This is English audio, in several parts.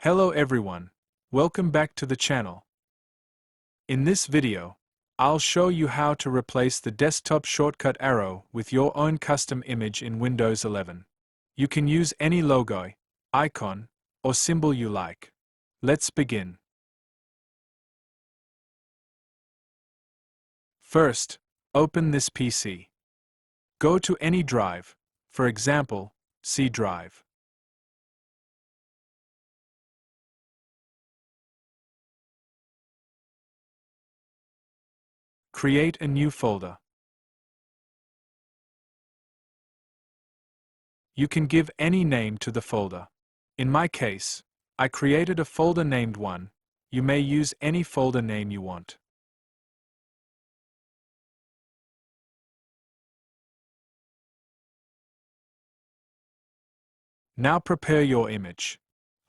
Hello everyone, welcome back to the channel. In this video, I'll show you how to replace the desktop shortcut arrow with your own custom image in Windows 11. You can use any logo, icon, or symbol you like. Let's begin. First, open this PC. Go to any drive, for example, C drive. Create a new folder. You can give any name to the folder. In my case, I created a folder named 1. You may use any folder name you want. Now prepare your image.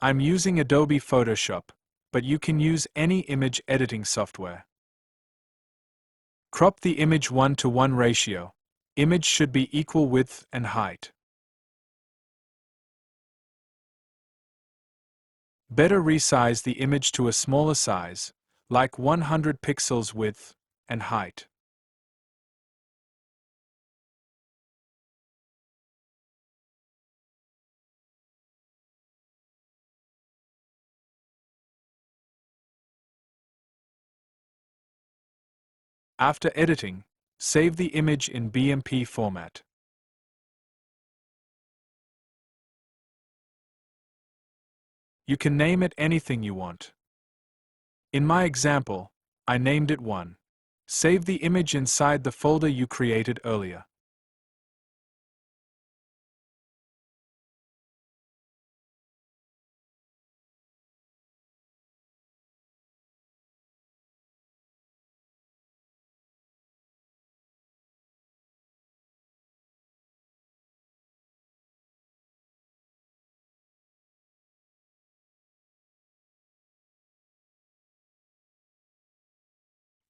I'm using Adobe Photoshop, but you can use any image editing software. Crop the image 1:1 ratio. Image should be equal width and height. Better resize the image to a smaller size, like 100 pixels width and height. After editing, save the image in BMP format. You can name it anything you want. In my example, I named it 1. Save the image inside the folder you created earlier.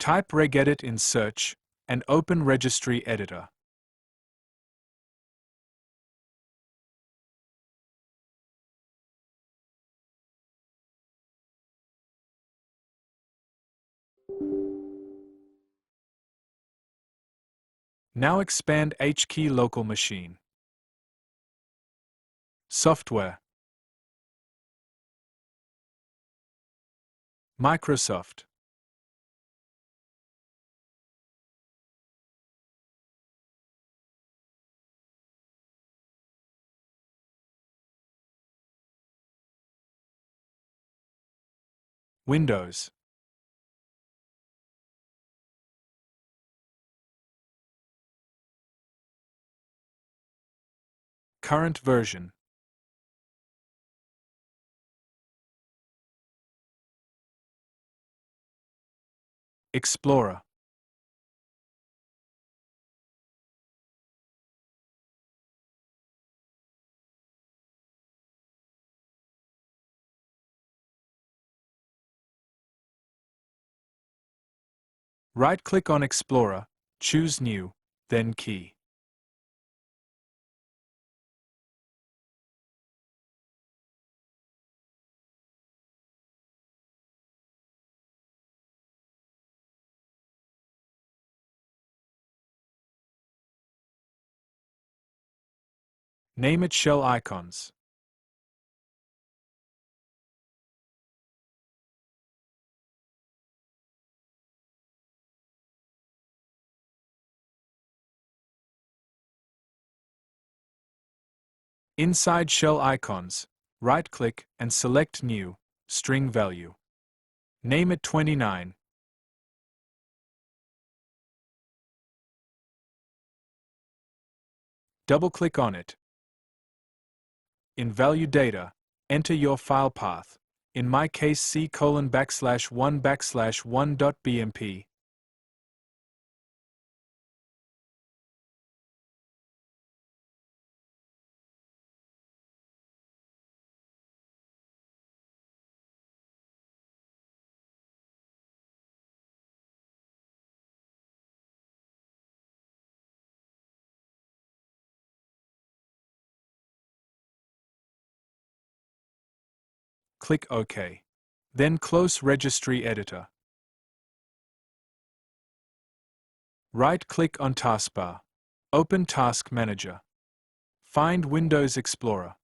Type regedit in search and open Registry Editor. Now expand HKey local machine. Software. Microsoft. Windows. Current version. Explorer. Right-click on Explorer, choose New, then Key. Name it Shell Icons. Inside Shell Icons, right-click and select New, String Value. Name it 29. Double-click on it. In Value Data, enter your file path, in my case C:1/1/1.bmp. click OK. Then close Registry Editor. Right-click on Taskbar. Open Task Manager. Find Windows Explorer.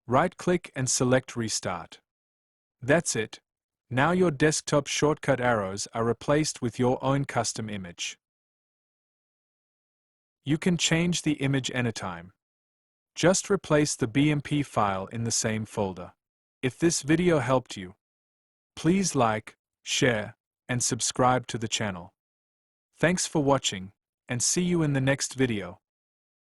Right-click and select Restart. That's it. Now your desktop shortcut arrows are replaced with your own custom image. You can change the image anytime. Just replace the BMP file in the same folder. If this video helped you, please like, share, and subscribe to the channel. Thanks for watching, and see you in the next video.